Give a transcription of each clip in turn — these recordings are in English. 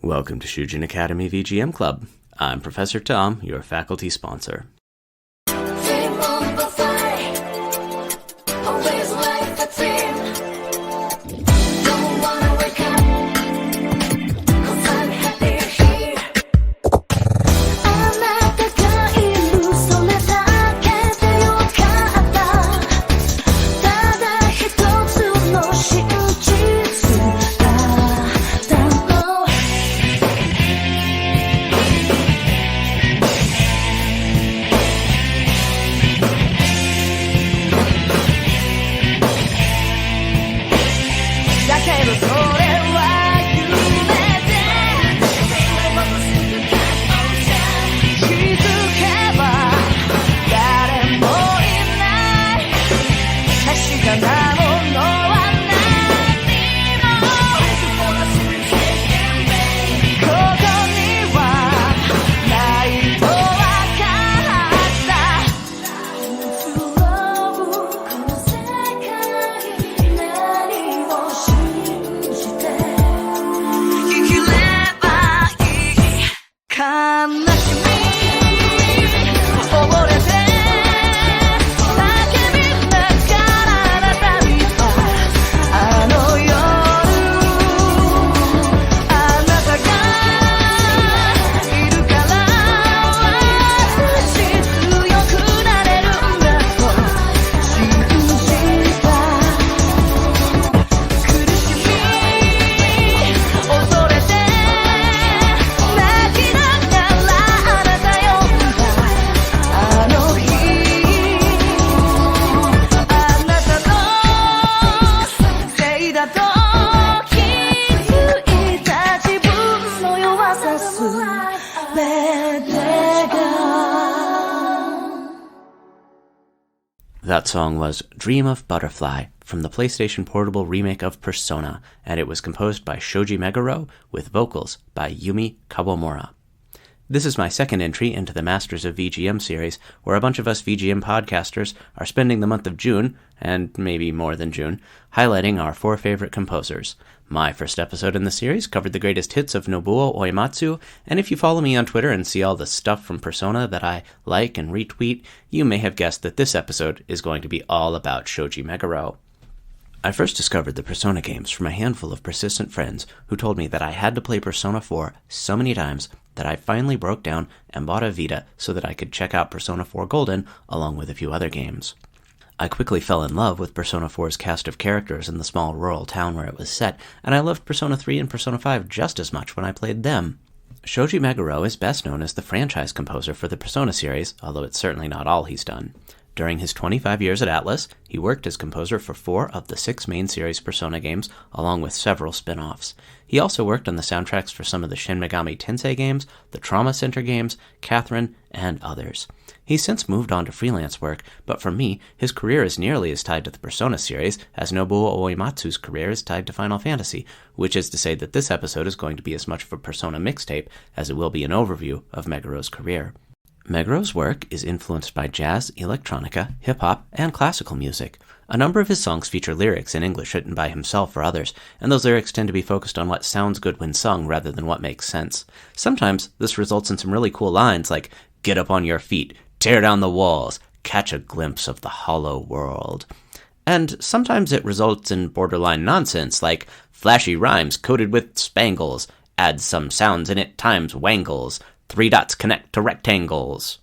Welcome to Shujin Academy VGM Club. I'm Professor Tom, your faculty sponsor. That song was Dream of Butterfly from the PlayStation Portable remake of Persona, and it was composed by Shoji Meguro with vocals by Yumi Kawamura. This is my second entry into the Masters of VGM series, where a bunch of us VGM podcasters are spending the month of June, and maybe more than June, highlighting our 4 favorite composers. My first episode in the series covered the greatest hits of Nobuo Uematsu, and if you follow me on Twitter and see all the stuff from Persona that I like and retweet, you may have guessed that this episode is going to be all about Shoji Meguro. I first discovered the Persona games from a handful of persistent friends who told me that I had to play Persona 4 so many times that I finally broke down and bought a Vita so that I could check out Persona 4 Golden along with a few other games. I quickly fell in love with Persona 4's cast of characters in the small rural town where it was set, and I loved Persona 3 and Persona 5 just as much when I played them. Shoji Meguro is best known as the franchise composer for the Persona series, although it's certainly not all he's done. During his 25 years at Atlus, he worked as composer for 4 of the 6 main series Persona games, along with several spin-offs. He also worked on the soundtracks for some of the Shin Megami Tensei games, the Trauma Center games, Catherine, and others. He's since moved on to freelance work, but for me, his career is nearly as tied to the Persona series as Nobuo Uematsu's career is tied to Final Fantasy, which is to say that this episode is going to be as much of a Persona mixtape as it will be an overview of Meguro's career. Meguro's work is influenced by jazz, electronica, hip-hop, and classical music. A number of his songs feature lyrics in English written by himself or others, and those lyrics tend to be focused on what sounds good when sung rather than what makes sense. Sometimes this results in some really cool lines like, "Get up on your feet, tear down the walls, catch a glimpse of the hollow world." And sometimes it results in borderline nonsense like, "Flashy rhymes coated with spangles, add some sounds in it times wangles, 3 dots connect to rectangles."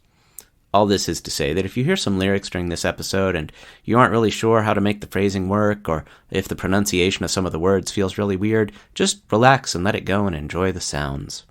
All this is to say that if you hear some lyrics during this episode and you aren't really sure how to make the phrasing work, or if the pronunciation of some of the words feels really weird, just relax and let it go and enjoy the sounds.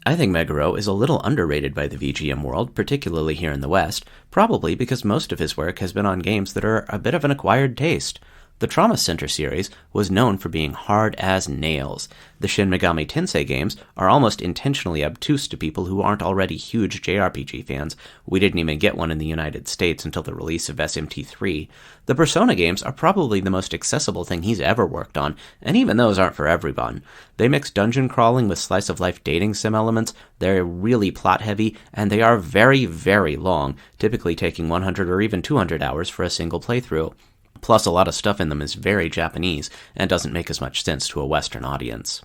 I think Meguro is a little underrated by the VGM world, particularly here in the West, probably because most of his work has been on games that are a bit of an acquired taste. The Trauma Center series was known for being hard as nails. The Shin Megami Tensei games are almost intentionally obtuse to people who aren't already huge JRPG fans. We didn't even get one in the United States until the release of SMT3. The Persona games are probably the most accessible thing he's ever worked on, and even those aren't for everyone. They mix dungeon crawling with slice-of-life dating sim elements, they're really plot-heavy, and they are very, very long, typically taking 100 or even 200 hours for a single playthrough. Plus, a lot of stuff in them is very Japanese and doesn't make as much sense to a Western audience.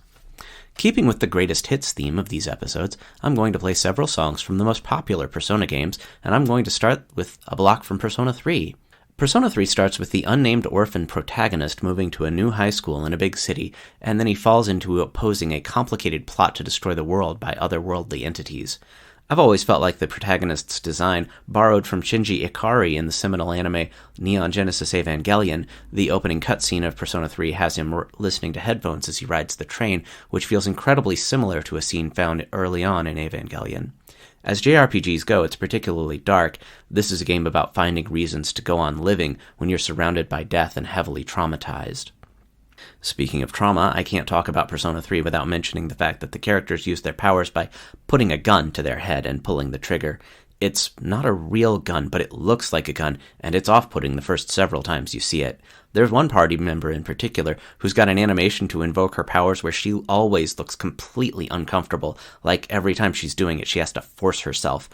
Keeping with the greatest hits theme of these episodes, I'm going to play several songs from the most popular Persona games, and I'm going to start with a block from Persona 3. Persona 3 starts with the unnamed orphan protagonist moving to a new high school in a big city, and then he falls into opposing a complicated plot to destroy the world by otherworldly entities. I've always felt like the protagonist's design borrowed from Shinji Ikari in the seminal anime Neon Genesis Evangelion. The opening cutscene of Persona 3 has him listening to headphones as he rides the train, which feels incredibly similar to a scene found early on in Evangelion. As JRPGs go, it's particularly dark. This is a game about finding reasons to go on living when you're surrounded by death and heavily traumatized. Speaking of trauma, I can't talk about Persona 3 without mentioning the fact that the characters use their powers by putting a gun to their head and pulling the trigger. It's not a real gun, but it looks like a gun, and it's off-putting the first several times you see it. There's one party member in particular who's got an animation to invoke her powers where she always looks completely uncomfortable, like every time she's doing it she has to force herself.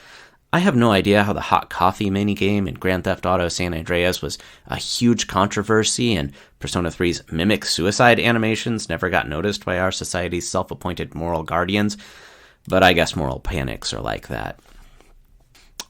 I have no idea how the hot coffee minigame in Grand Theft Auto San Andreas was a huge controversy, and Persona 3's mimic suicide animations never got noticed by our society's self-appointed moral guardians, but I guess moral panics are like that.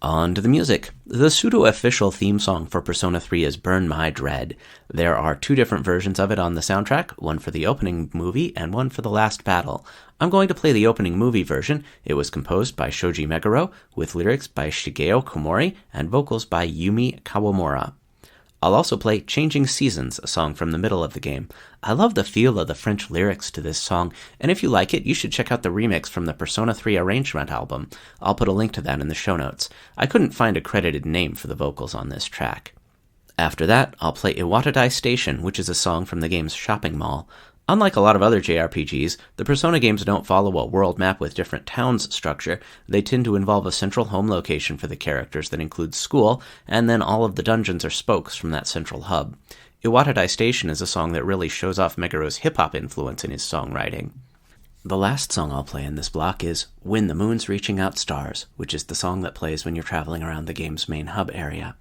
On to the music. The pseudo-official theme song for Persona 3 is Burn My Dread. There are 2 different versions of it on the soundtrack, one for the opening movie and one for the last battle. I'm going to play the opening movie version. It was composed by Shoji Meguro, with lyrics by Shigeo Komori and vocals by Yumi Kawamura. I'll also play Changing Seasons, a song from the middle of the game. I love the feel of the French lyrics to this song, and if you like it, you should check out the remix from the Persona 3 arrangement album. I'll put a link to that in the show notes. I couldn't find a credited name for the vocals on this track. After that, I'll play Iwatodai Station, which is a song from the game's shopping mall. Unlike a lot of other JRPGs, the Persona games don't follow a world map with different towns structure. They tend to involve a central home location for the characters that includes school, and then all of the dungeons are spokes from that central hub. Iwatodai Station is a song that really shows off Meguro's hip-hop influence in his songwriting. The last song I'll play in this block is When the Moon's Reaching Out Stars, which is the song that plays when you're traveling around the game's main hub area.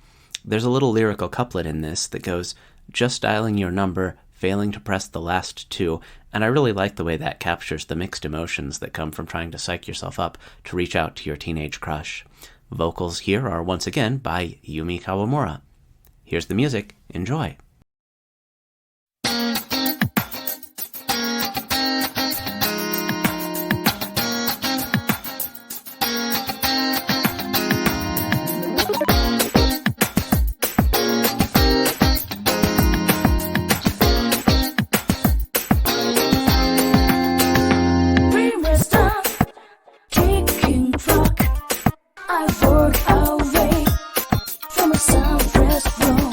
There's a little lyrical couplet in this that goes, "Just dialing your number, failing to press the last 2, and I really like the way that captures the mixed emotions that come from trying to psych yourself up to reach out to your teenage crush. Vocals here are once again by Yumi Kawamura. Here's the music. Enjoy. I've worked away from a suppressed room.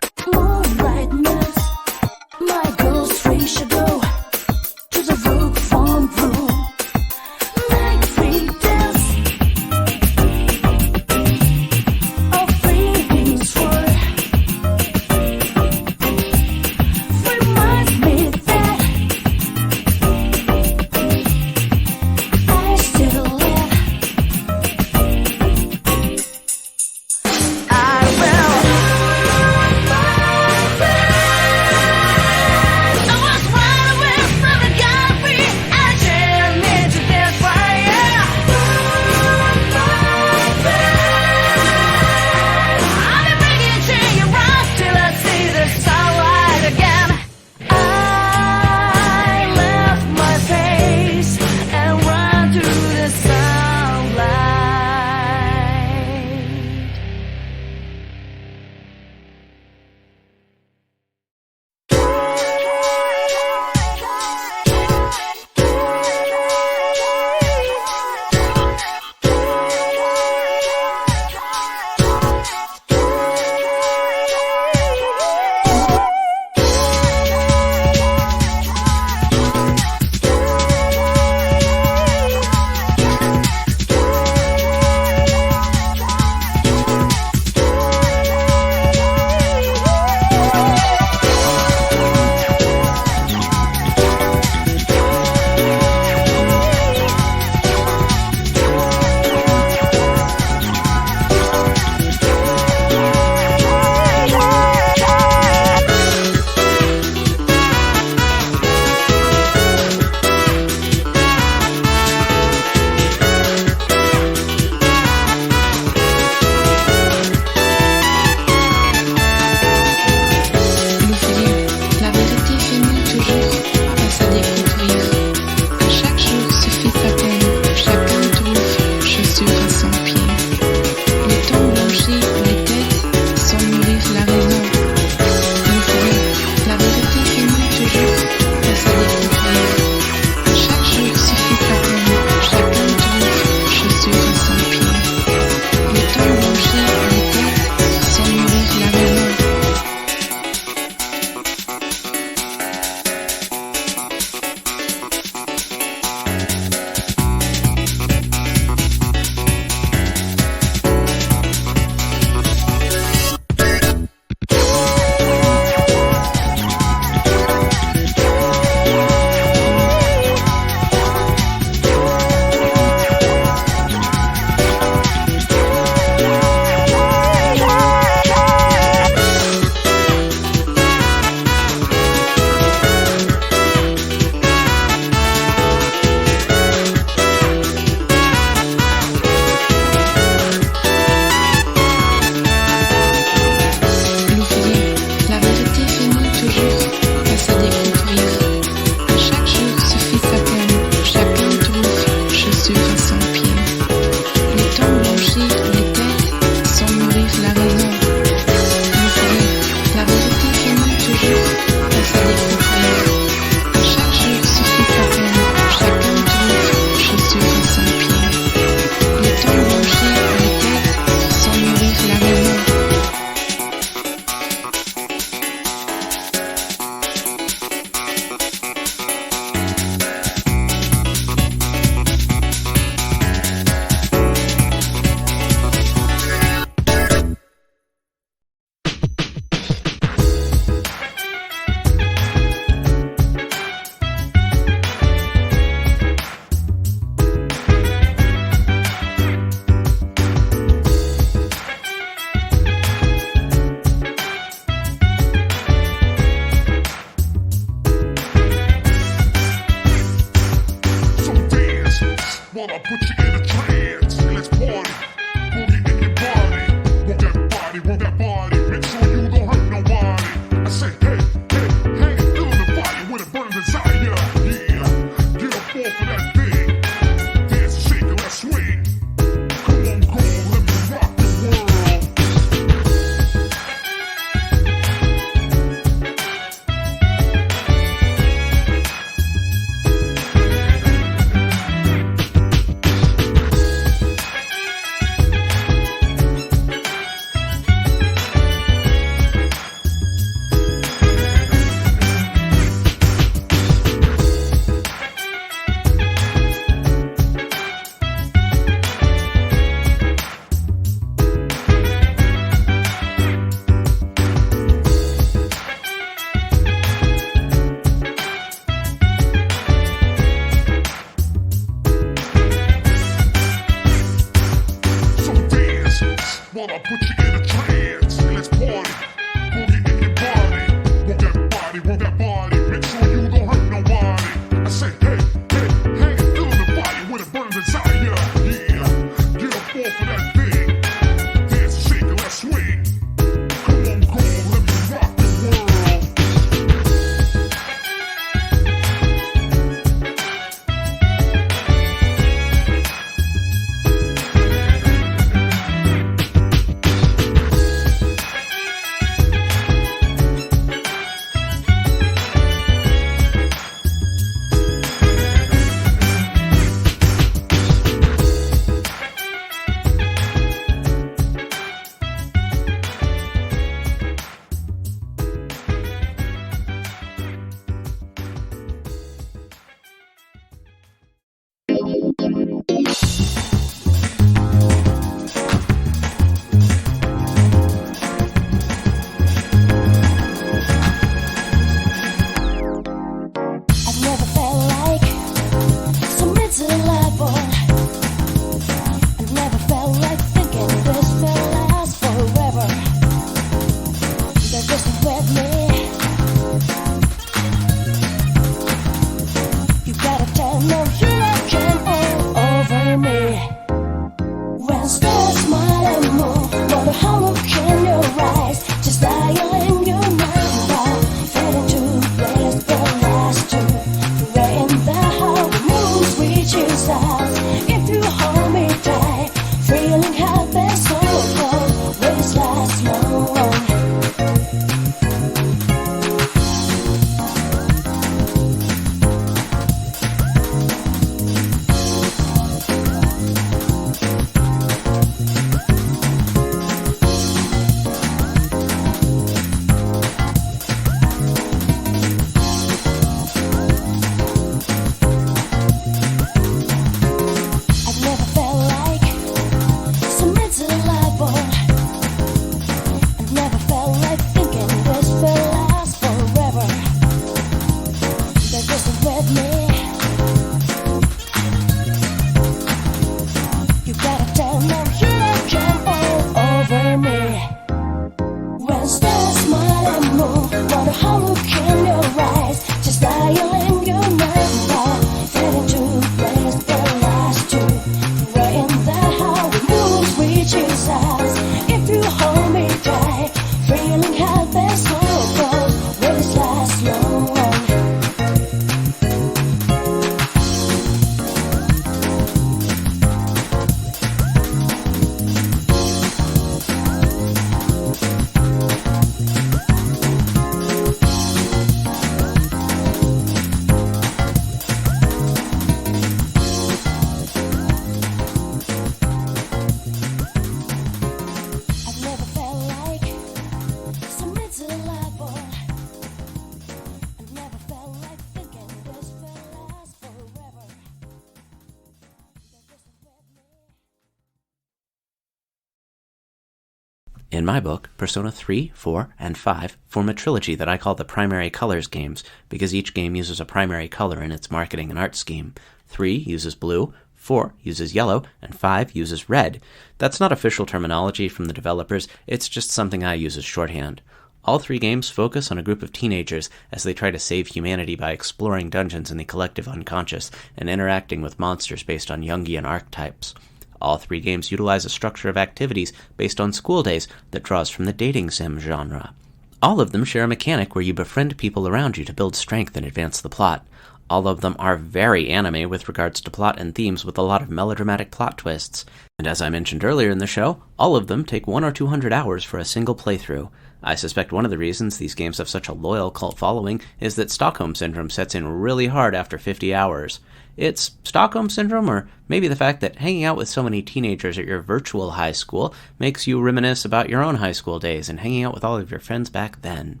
In my book, Persona 3, 4, and 5 form a trilogy that I call the Primary Colors games, because each game uses a primary color in its marketing and art scheme. 3 uses blue, 4 uses yellow, and 5 uses red. That's not official terminology from the developers, it's just something I use as shorthand. All 3 games focus on a group of teenagers as they try to save humanity by exploring dungeons in the collective unconscious and interacting with monsters based on Jungian archetypes. All 3 games utilize a structure of activities based on school days that draws from the dating sim genre. All of them share a mechanic where you befriend people around you to build strength and advance the plot. All of them are very anime with regards to plot and themes with a lot of melodramatic plot twists. And as I mentioned earlier in the show, all of them take 100 or 200 hours for a single playthrough. I suspect one of the reasons these games have such a loyal cult following is that Stockholm Syndrome sets in really hard after 50 hours. It's Stockholm Syndrome, or maybe the fact that hanging out with so many teenagers at your virtual high school makes you reminisce about your own high school days and hanging out with all of your friends back then.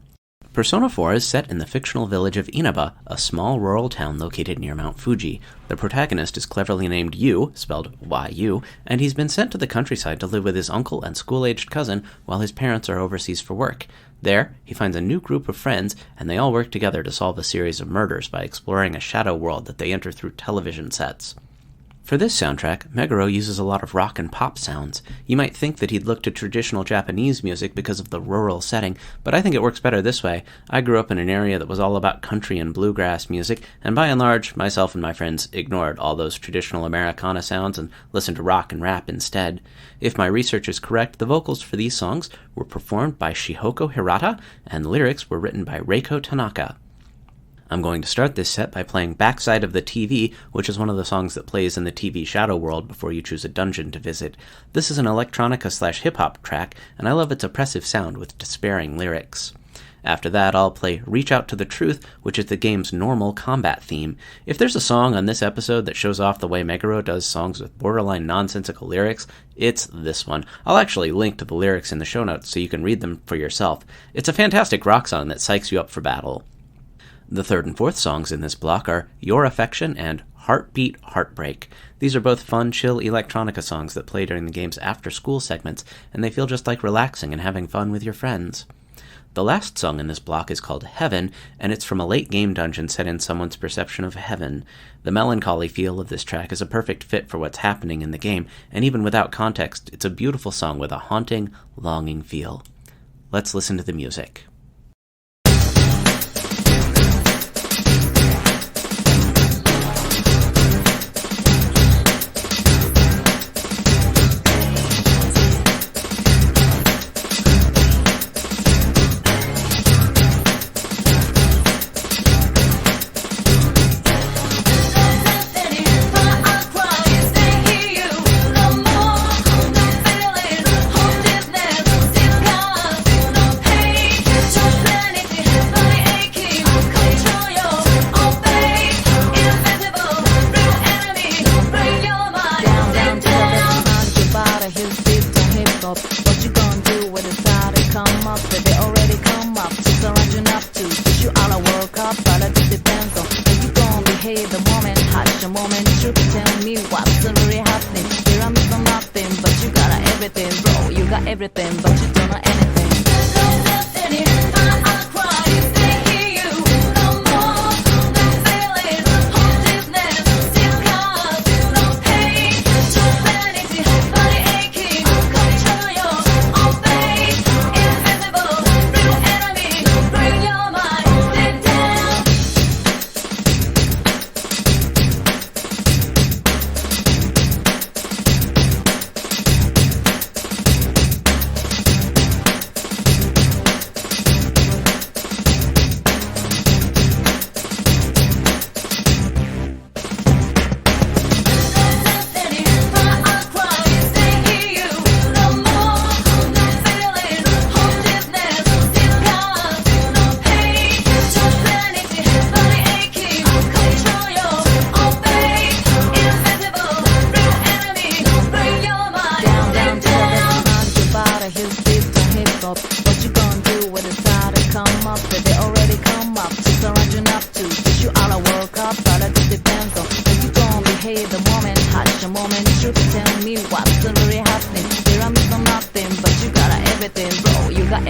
Persona 4 is set in the fictional village of Inaba, a small rural town located near Mount Fuji. The protagonist is cleverly named Yu, spelled Y-U, and he's been sent to the countryside to live with his uncle and school-aged cousin while his parents are overseas for work. There, he finds a new group of friends, and they all work together to solve a series of murders by exploring a shadow world that they enter through television sets. For this soundtrack, Meguro uses a lot of rock and pop sounds. You might think that he'd look to traditional Japanese music because of the rural setting, but I think it works better this way. I grew up in an area that was all about country and bluegrass music, and by and large, myself and my friends ignored all those traditional Americana sounds and listened to rock and rap instead. If my research is correct, the vocals for these songs were performed by Shihoko Hirata, and the lyrics were written by Reiko Tanaka. I'm going to start this set by playing Backside of the TV, which is one of the songs that plays in the TV Shadow World before you choose a dungeon to visit. This is an electronica/hip-hop track, and I love its oppressive sound with despairing lyrics. After that, I'll play Reach Out to the Truth, which is the game's normal combat theme. If there's a song on this episode that shows off the way Meguro does songs with borderline nonsensical lyrics, it's this one. I'll actually link to the lyrics in the show notes so you can read them for yourself. It's a fantastic rock song that psychs you up for battle. The third and fourth songs in this block are Your Affection and Heartbeat, Heartbreak. These are both fun, chill electronica songs that play during the game's after-school segments, and they feel just like relaxing and having fun with your friends. The last song in this block is called Heaven, and it's from a late-game dungeon set in someone's perception of heaven. The melancholy feel of this track is a perfect fit for what's happening in the game, and even without context, it's a beautiful song with a haunting, longing feel. Let's listen to the music.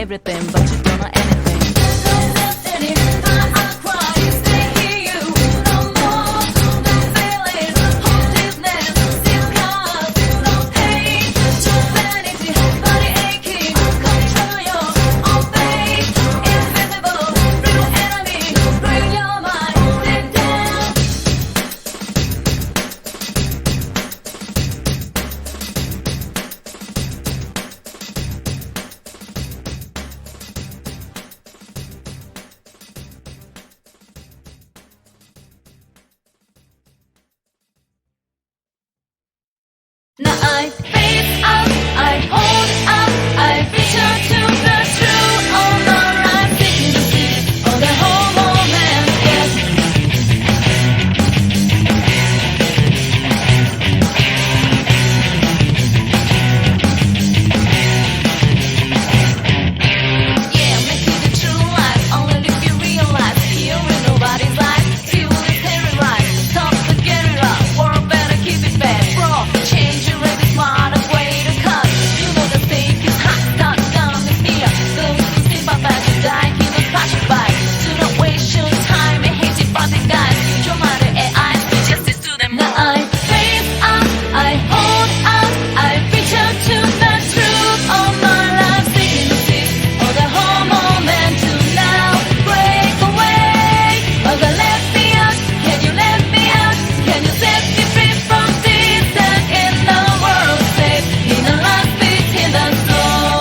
everything, but you don't know anything. Now I face up, I hold up, I reach out to the truth. All the right things to see, all the whole moment, yes. Yeah, make it the true life, only if you realize. Here in nobody's life, feel it very right. Tough to get it up, world better keep it back, bro. Change your way, smart way to cut. You know the thing is hot, not down the near. Those who sleep up as you die, he will pass you by. Do not waste your time and hate it, but the guys. Your mother and I, justice to them. Now I face up, I hold up, I reach out to the truth. All my life, seeking to see all the whole moment to now break away. Oh, God, let me out. Can you let me out? Can you set me free from this and in the world safe? In the last beat in the soul.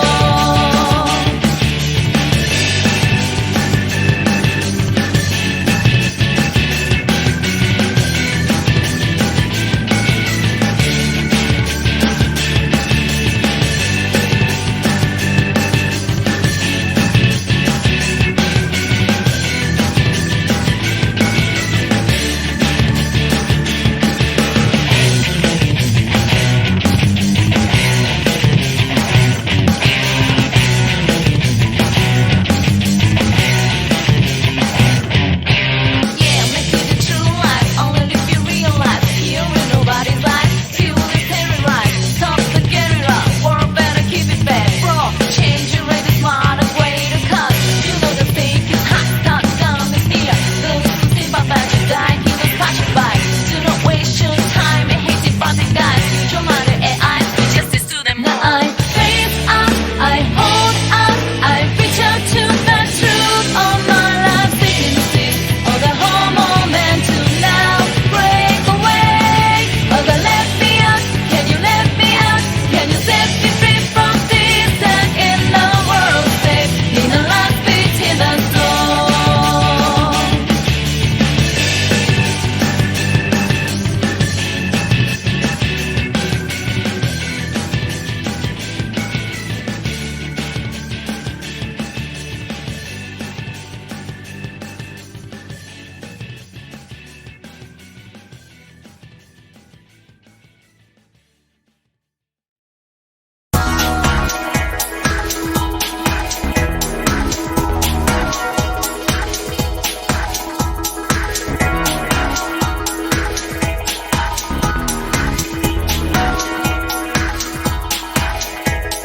Yeah, make it the true life, only if you realize. Here in nobody's life, feel it very right. Tough to get it up, world better keep it back, bro. Change your way, the smarter way to cut. You know the thing is hot, not down the near. Those who sleep up as you die, he will pass you by. Do not waste your time and hate it, but the guys. Your mother and I, justice to them. Now I face up, I hold up, I reach out to the truth. All my life, seeking to see all the whole moment to now break away. Oh, God, let me out. Can you let me out? Can you set me free from this and in the world safe? In the last beat in the soul.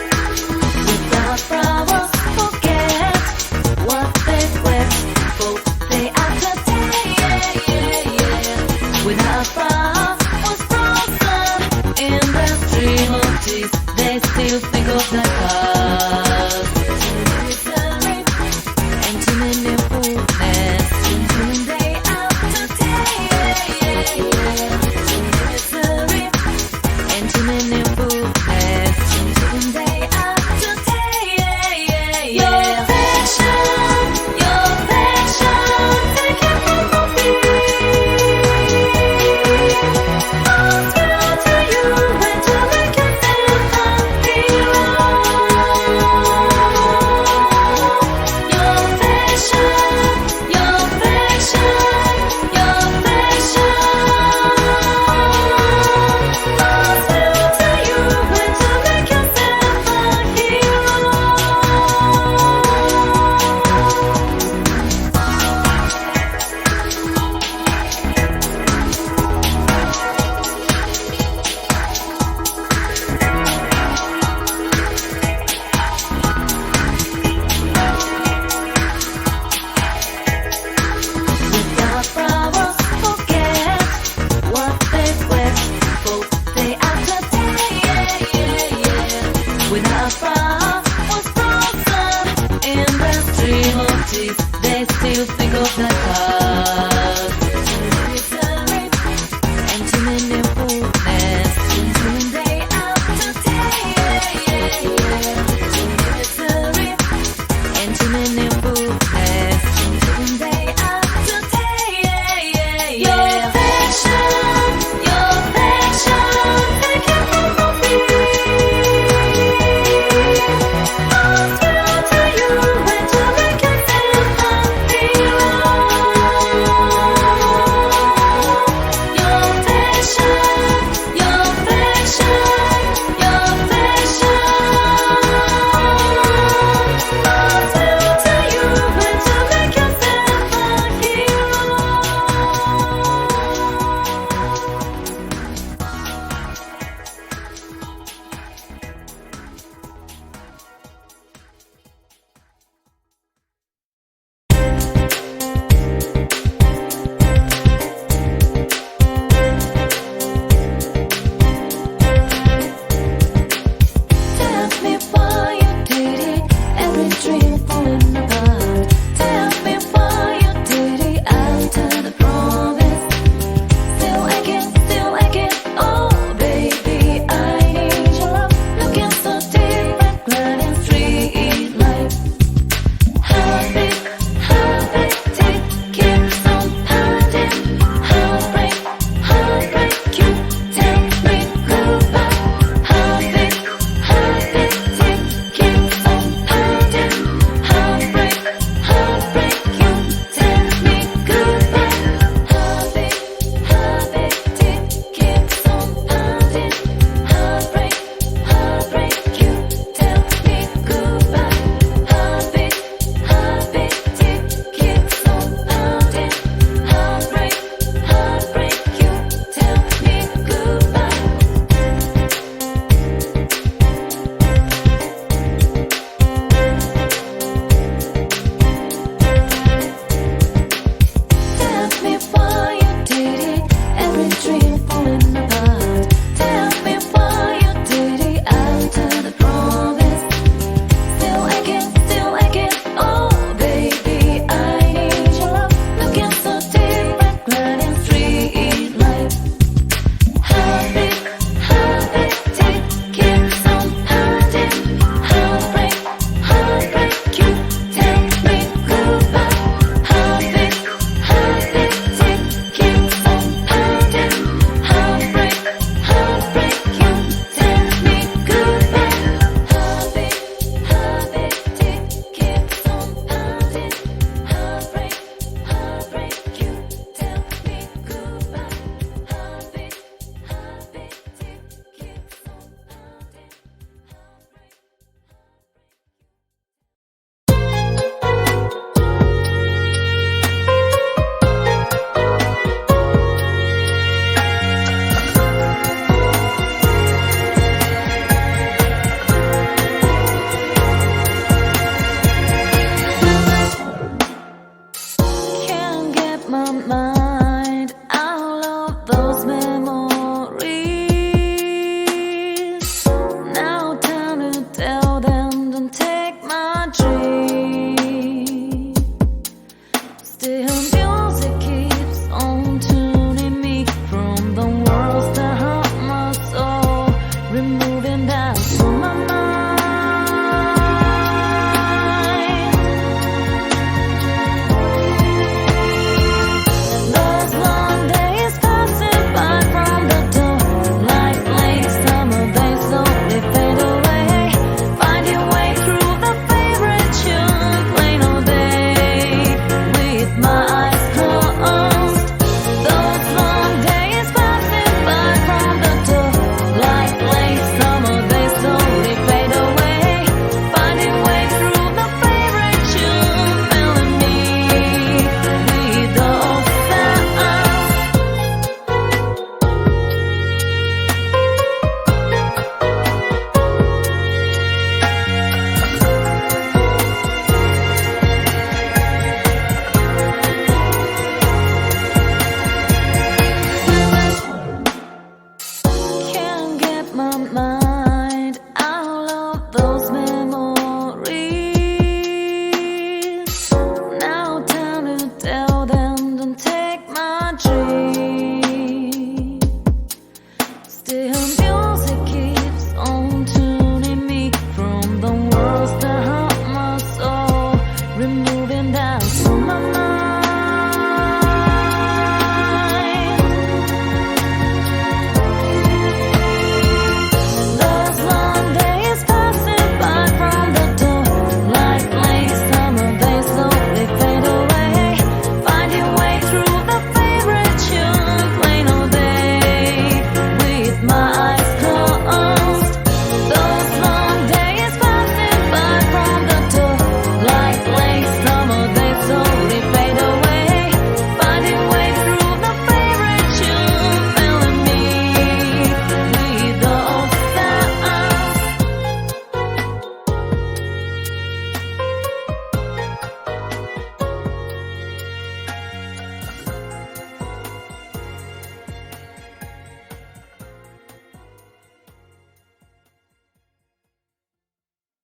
Without flowers, forget what they were. Both day after day, without flowers was frozen in the stream of tears. They still think of the past. Misery and too many fullness. Day after day, misery and too many fullness. Day after day, your passion, take it from me. I'll thrill to you until I can feel and feel.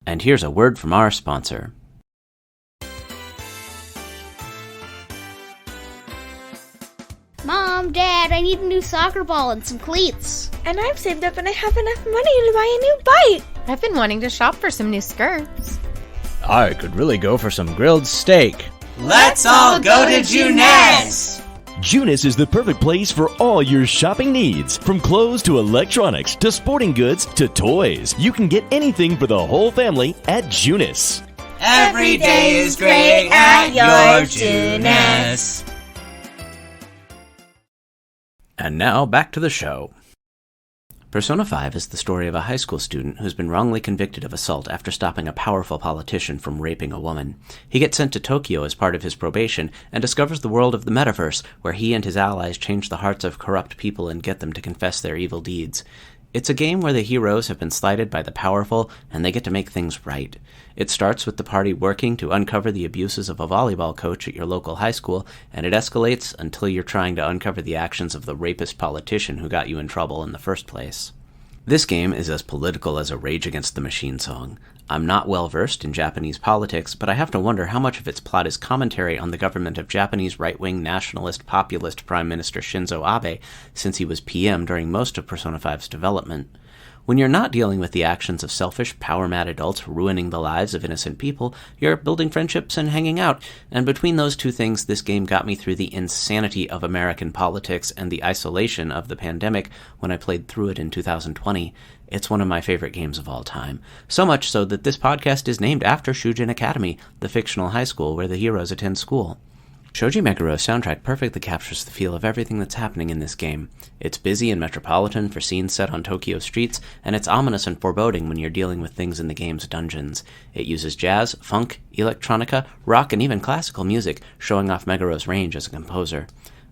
And here's a word from our sponsor. Mom, Dad, I need a new soccer ball and some cleats. And I've saved up and I have enough money to buy a new bike. I've been wanting to shop for some new skirts. I could really go for some grilled steak. Let's all go to Junes! Junes is the perfect place for all your shopping needs. From clothes to electronics to sporting goods to toys. You can get anything for the whole family at Junes. Every day is great at your Junes. And now, back to the show. Persona 5 is the story of a high school student who's been wrongly convicted of assault after stopping a powerful politician from raping a woman. He gets sent to Tokyo as part of his probation and discovers the world of the metaverse, where he and his allies change the hearts of corrupt people and get them to confess their evil deeds. It's a game where the heroes have been slighted by the powerful, and they get to make things right. It starts with the party working to uncover the abuses of a volleyball coach at your local high school, and it escalates until you're trying to uncover the actions of the rapist politician who got you in trouble in the first place. This game is as political as a Rage Against the Machine song. I'm not well versed in Japanese politics, but I have to wonder how much of its plot is commentary on the government of Japanese right-wing nationalist populist Prime Minister Shinzo Abe, since he was PM during most of Persona 5's development. When you're not dealing with the actions of selfish, power-mad adults ruining the lives of innocent people, you're building friendships and hanging out, and between those two things, this game got me through the insanity of American politics and the isolation of the pandemic when I played through it in 2020. It's one of my favorite games of all time, so much so that this podcast is named after Shujin Academy, the fictional high school where the heroes attend school. Shoji Meguro's soundtrack perfectly captures the feel of everything that's happening in this game. It's busy and metropolitan for scenes set on Tokyo streets, and it's ominous and foreboding when you're dealing with things in the game's dungeons. It uses jazz, funk, electronica, rock, and even classical music, showing off Meguro's range as a composer.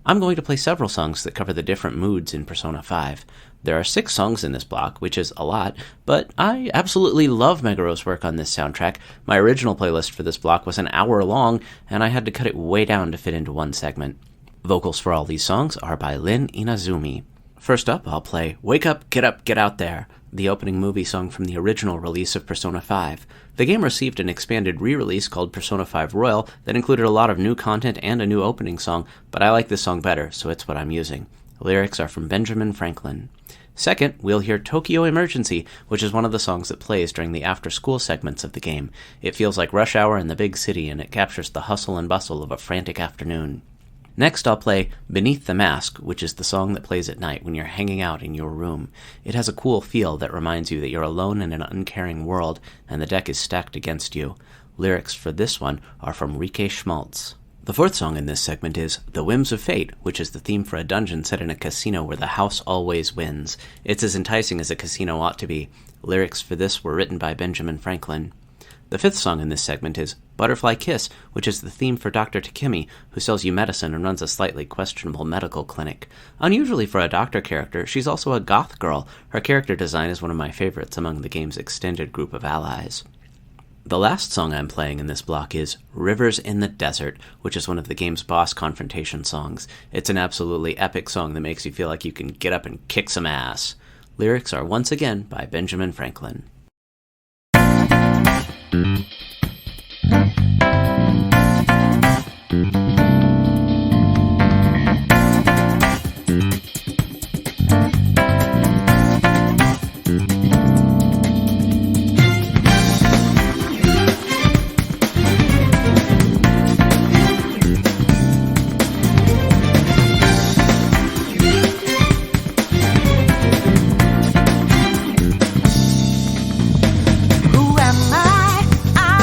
I'm going to play several songs that cover the different moods in Persona 5. There are 6 songs in this block, which is a lot, but I absolutely love Meguro's work on this soundtrack. My original playlist for this block was an hour long, and I had to cut it way down to fit into one segment. Vocals for all these songs are by Lin Inazumi. First up, I'll play Wake Up, Get Out There, the opening movie song from the original release of Persona 5. The game received an expanded re-release called Persona 5 Royal that included a lot of new content and a new opening song, but I like this song better, so it's what I'm using. The lyrics are from Benjamin Franklin. Second, we'll hear Tokyo Emergency, which is one of the songs that plays during the after-school segments of the game. It feels like rush hour in the big city, and it captures the hustle and bustle of a frantic afternoon. Next, I'll play Beneath the Mask, which is the song that plays at night when you're hanging out in your room. It has a cool feel that reminds you that you're alone in an uncaring world, and the deck is stacked against you. Lyrics for this one are from Rike Schmaltz. The fourth song in this segment is The Whims of Fate, which is the theme for a dungeon set in a casino where the house always wins. It's as enticing as a casino ought to be. Lyrics for this were written by Benjamin Franklin. The fifth song in this segment is Butterfly Kiss, which is the theme for Dr. Takemi, who sells you medicine and runs a slightly questionable medical clinic. Unusually for a doctor character, she's also a goth girl. Her character design is one of my favorites among the game's extended group of allies. The last song I'm playing in this block is Rivers in the Desert, which is one of the game's boss confrontation songs. It's an absolutely epic song that makes you feel like you can get up and kick some ass. Lyrics are once again by Benjamin Franklin. Who am I?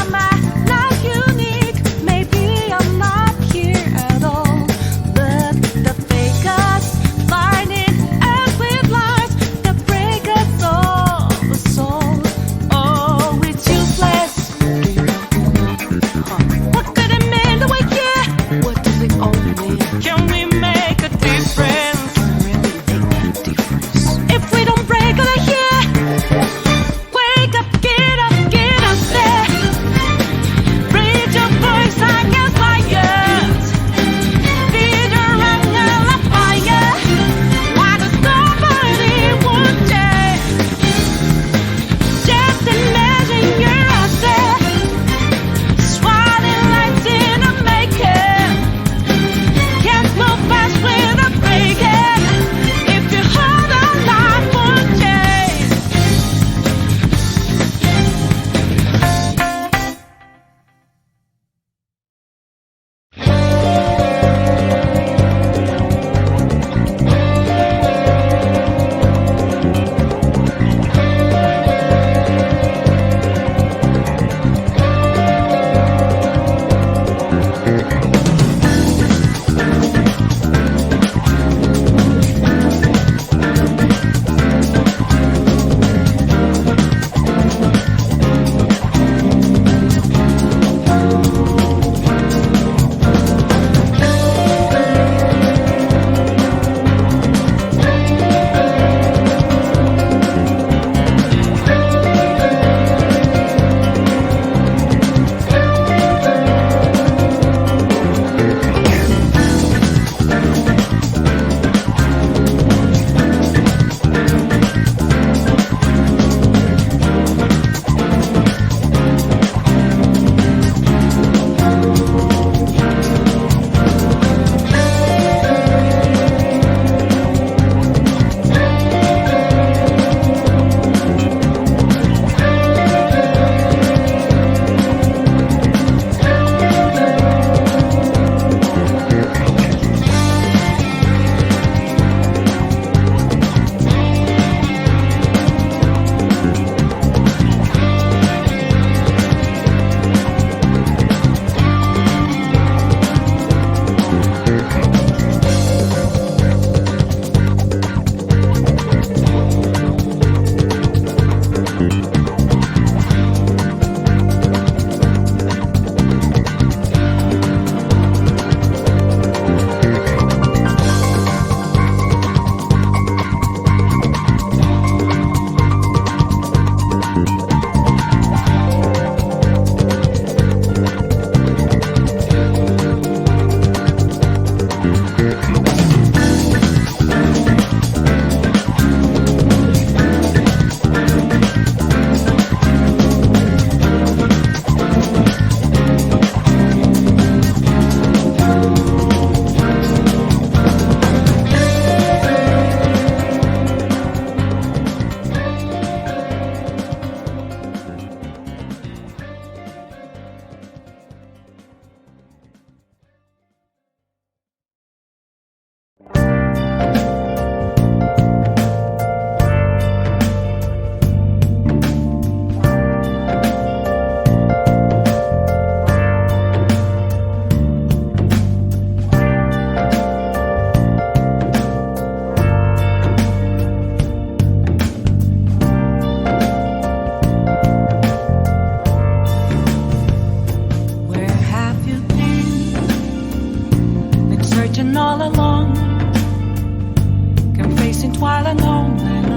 without a known and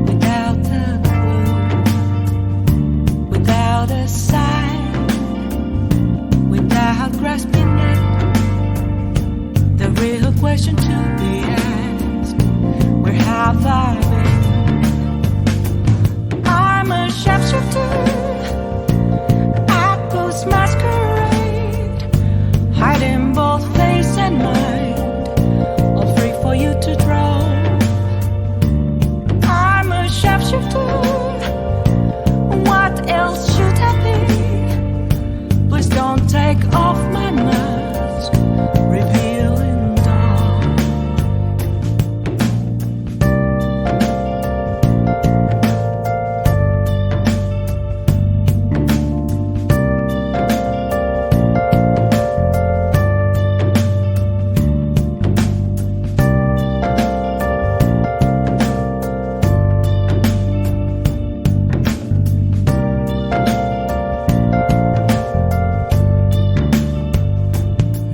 without a clue, without a sign, without grasping it. The real question to be asked: where have I been? I'm a shapeshifter at Post Masquerade, hiding both face and mind, all free for you to draw. I'm a shapeshifter. What else should I be? Please don't take off my mask, revealing dawn.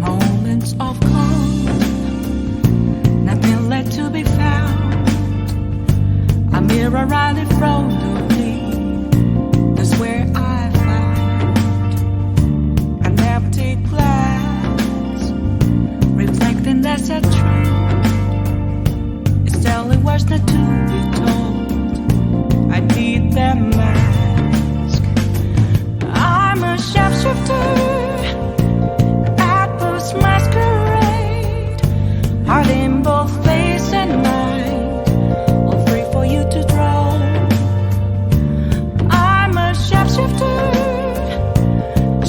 Moments of calm, nothing left to be found. A mirror right in front of me, that's where I found an empty glass, reflecting that's a truth. It's telling words not to be told. I need that mask. I'm a shapeshifter at Post Masquerade, hiding both face and mind, all free for you to draw. I'm a shapeshifter,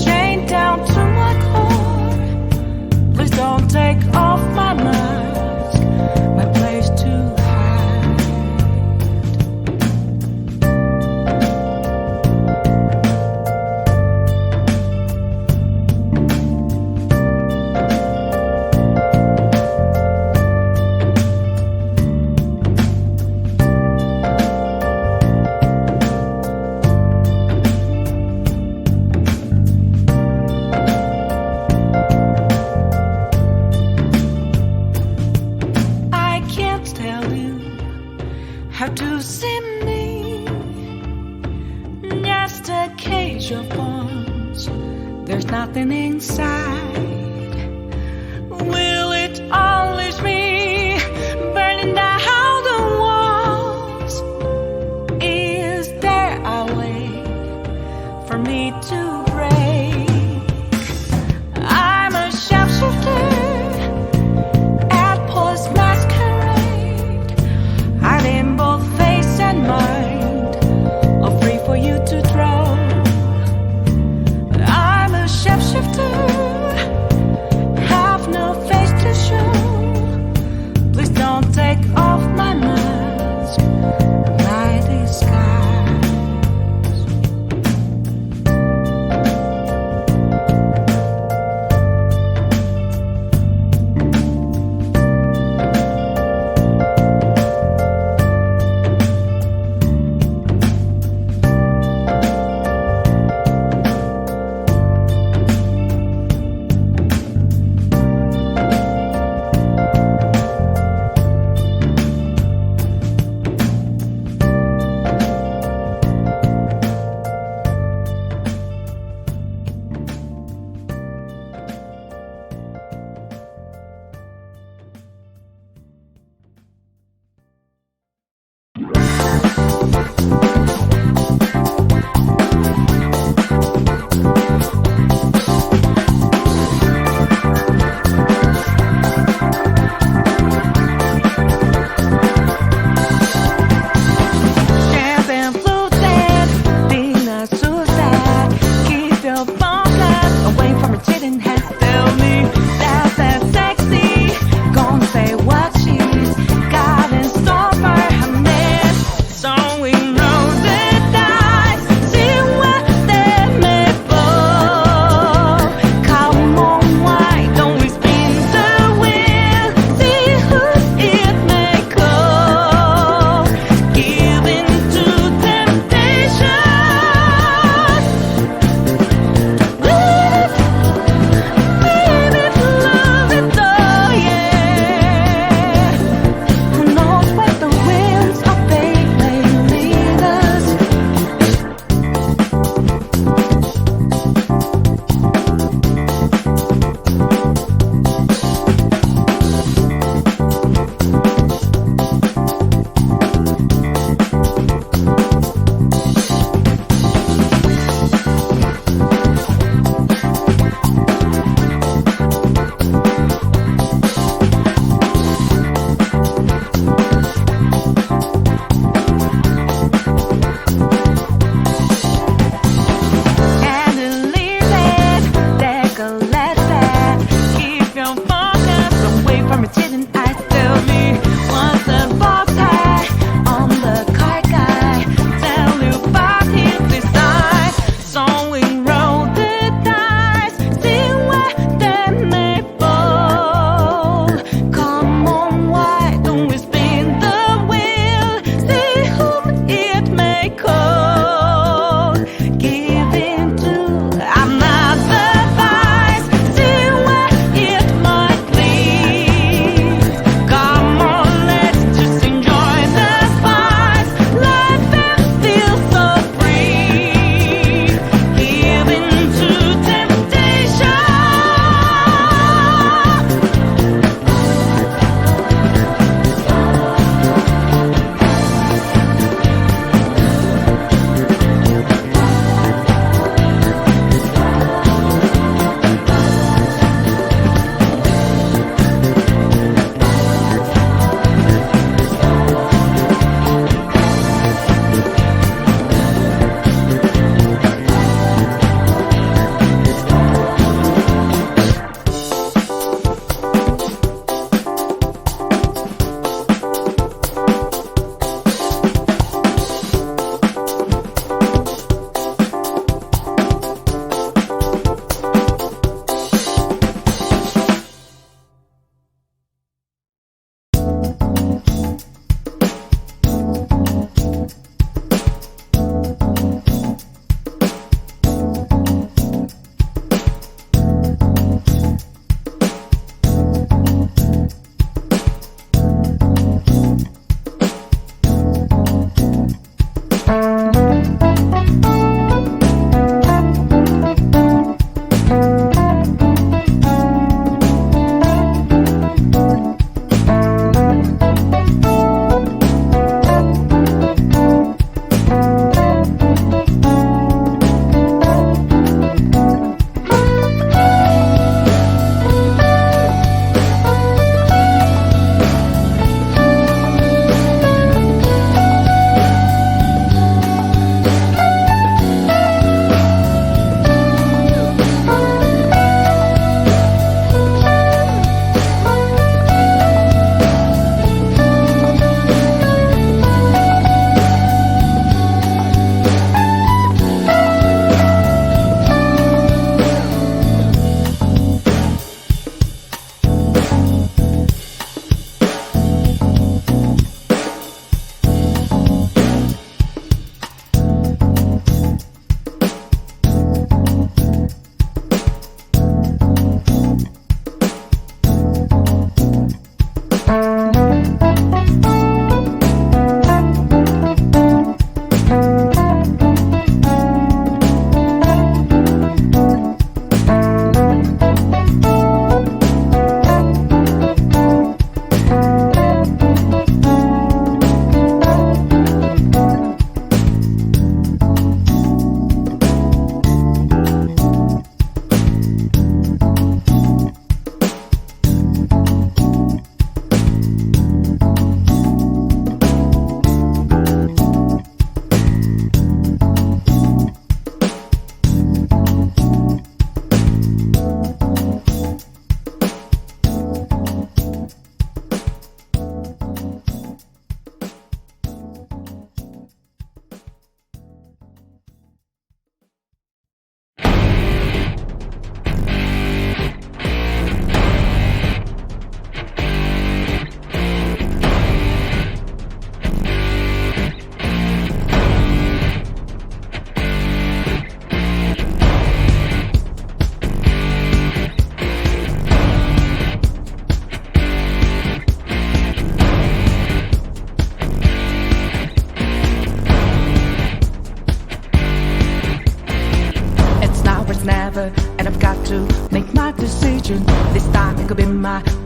chained down to my core. Please don't take off my mask, my place to hide. I can't tell you how to see me. Just a cage of bones. There's nothing inside. Will it unleash me, burning down the walls? Is there a way for me to break? I'm a shapeshifter at Post Masquerade, hiding both face and mind, all free for you to draw. I'm a shapeshifter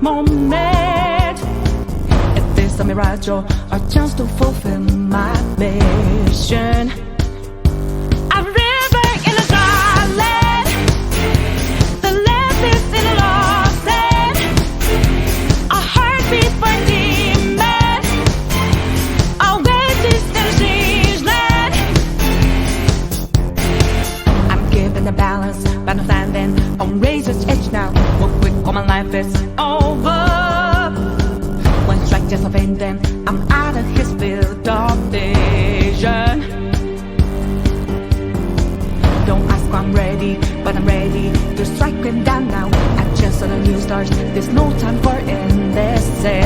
moment. Is this a mirage or a chance to fulfill my mission? A river in a dry land, the left is in a lost land, a heartbeat for demon, a oasis in a strange land. I'm given a balance, but I'm standing on razor's edge now. What quick, all my life is over. One strike just offend them, I'm out of his field of vision. Don't ask why I'm ready, but I'm ready to strike him down now. I just saw the new stars, there's no time for indecision.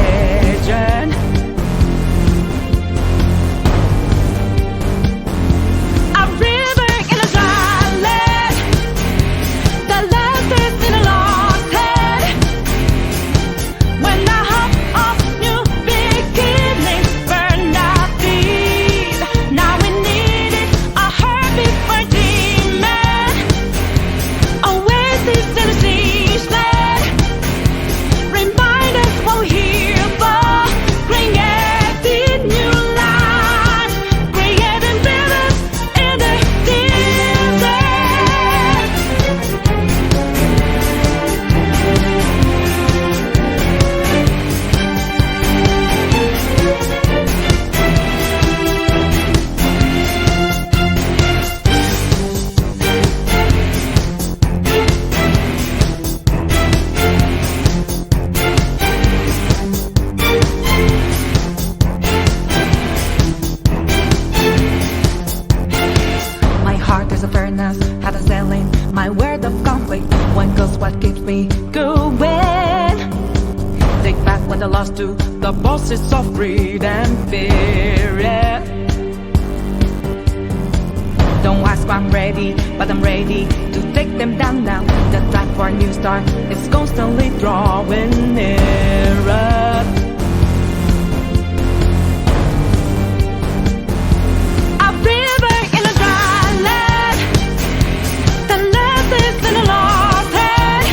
A river in a dry land, the last is in a lost head. When I hop off new beginnings, burned out feet. Now we need it, a heartbeat for demon, oasis in a siege land. Remind us what we're here for, creating new life, creating rivers in the desert. My heart is a furnace, had a selling my word of conflict. One goes what keeps me going. Take back when I lost to the bosses of greed and fear. Yeah. Don't ask why I'm ready, but I'm ready to take them down now. The time for a new start is constantly drawing nearer. A river in a dry land, the left is in a lost head.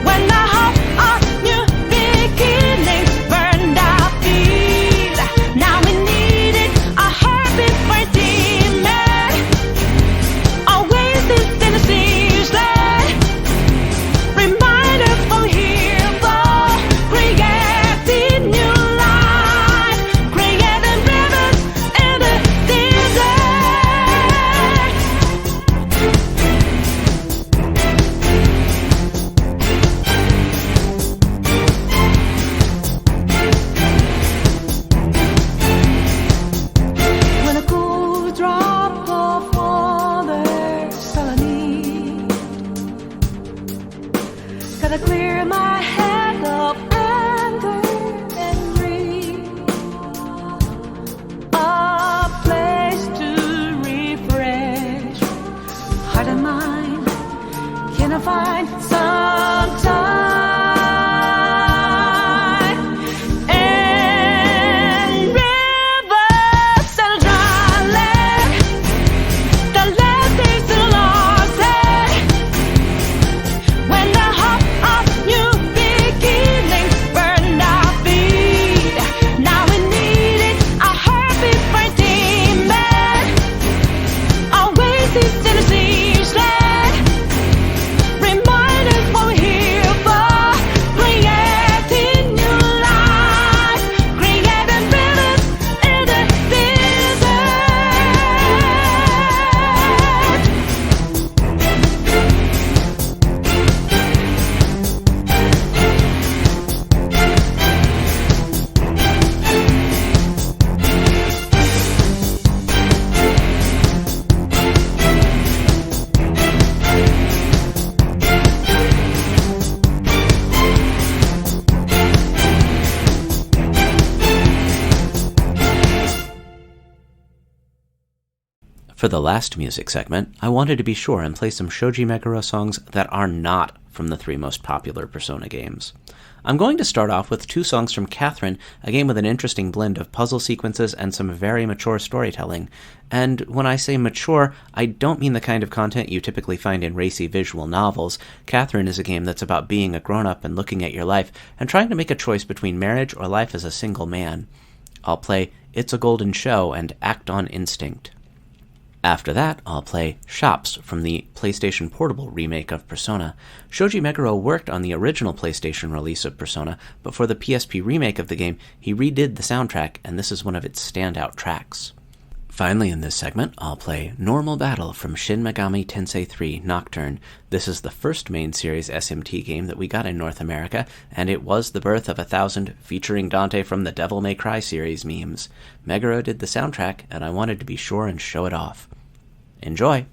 When I hop off new beginnings, burned out feet. Now we need it, a heartbeat for demon, oasis in a siege land. Remind us what we're here for, creating new life, creating rivers in the desert. When a cool drop of water's all I need, gotta clear my head of anger and greed. A place to refresh heart and mind. Can I find some time? And rivers and dry land, the last is in a lost head. When I hop off new beginnings, burned out feet. Now we need it, a heartbeat for demon, oasis in a siege land. Remind us what we're here for, creating new life, creating rivers in the desert. For the last music segment, I wanted to be sure and play some Shoji Meguro songs that are not from the 3 most popular Persona games. I'm going to start off with 2 songs from Catherine, a game with an interesting blend of puzzle sequences and some very mature storytelling. And when I say mature, I don't mean the kind of content you typically find in racy visual novels. Catherine is a game that's about being a grown-up and looking at your life and trying to make a choice between marriage or life as a single man. I'll play It's a Golden Show and Act on Instinct. After that, I'll play Shops from the PlayStation Portable remake of Persona. Shoji Meguro worked on the original PlayStation release of Persona, but for the PSP remake of the game, he redid the soundtrack, and this is one of its standout tracks. Finally in this segment, I'll play Normal Battle from Shin Megami Tensei 3 Nocturne. This is the first main series SMT game that we got in North America, and it was the birth of 1000 featuring Dante from the Devil May Cry series memes. Meguro did the soundtrack, and I wanted to be sure and show it off. Enjoy!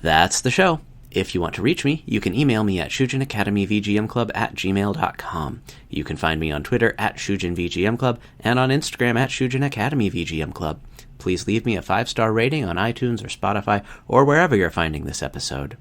That's the show. If you want to reach me, you can email me at shujinacademyvgmclub@gmail.com. You can find me on Twitter at shujinvgmclub and on Instagram at shujinacademyvgmclub. Please leave me a 5-star rating on iTunes or Spotify or wherever you're finding this episode.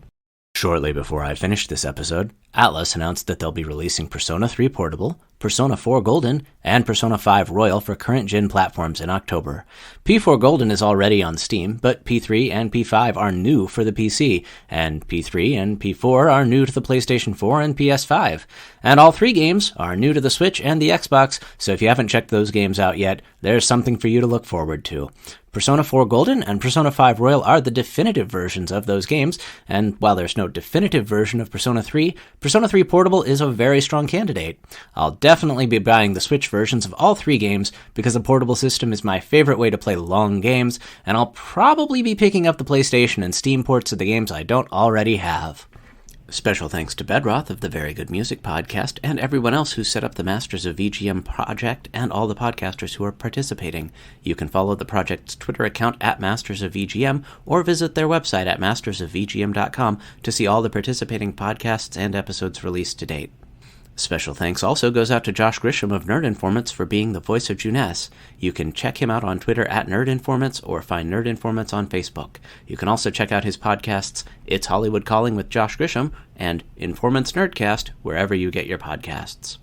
Shortly before I finished this episode, Atlas announced that they'll be releasing Persona 3 Portable, Persona 4 Golden, and Persona 5 Royal for current-gen platforms in October. P4 Golden is already on Steam, but P3 and P5 are new for the PC, and P3 and P4 are new to the PlayStation 4 and PS5. And all 3 games are new to the Switch and the Xbox, so if you haven't checked those games out yet, there's something for you to look forward to. Persona 4 Golden and Persona 5 Royal are the definitive versions of those games, and while there's no definitive version of Persona 3, Persona 3 Portable is a very strong candidate. I'll definitely be buying the Switch versions of all 3 games because the portable system is my favorite way to play long games, and I'll probably be picking up the PlayStation and Steam ports of the games I don't already have. Special thanks to Bedroth of the Very Good Music Podcast and everyone else who set up the Masters of VGM project and all the podcasters who are participating. You can follow the project's Twitter account at Masters of VGM or visit their website at mastersofvgm.com to see all the participating podcasts and episodes released to date. Special thanks also goes out to Josh Grisham of Nerd Informants for being the voice of Juness. You can check him out on Twitter at Nerd Informants or find Nerd Informants on Facebook. You can also check out his podcasts It's Hollywood Calling with Josh Grisham and Informants Nerdcast wherever you get your podcasts.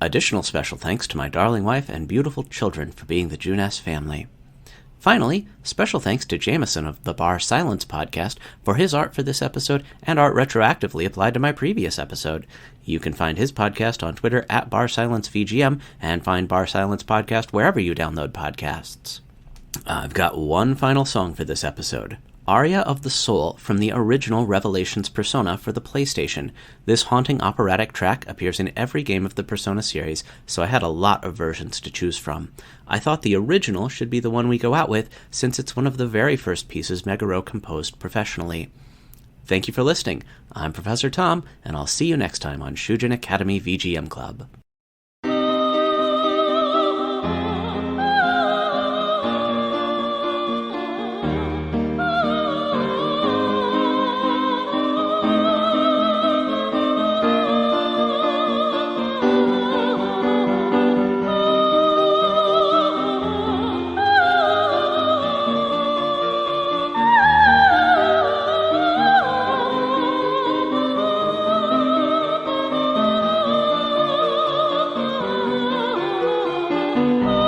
Additional special thanks to my darling wife and beautiful children for being the Juness family. Finally, special thanks to Jameson of the Bar Silence podcast for his art for this episode and art retroactively applied to my previous episode. You can find his podcast on Twitter at BarSilenceVGM and find Bar Silence Podcast wherever you download podcasts. I've got one final song for this episode. Aria of the Soul from the original Revelations Persona for the PlayStation. This haunting operatic track appears in every game of the Persona series, so I had a lot of versions to choose from. I thought the original should be the one we go out with, since it's one of the very first pieces Meguro composed professionally. Thank you for listening. I'm Professor Tom, and I'll see you next time on Shujin Academy VGM Club. Thank you.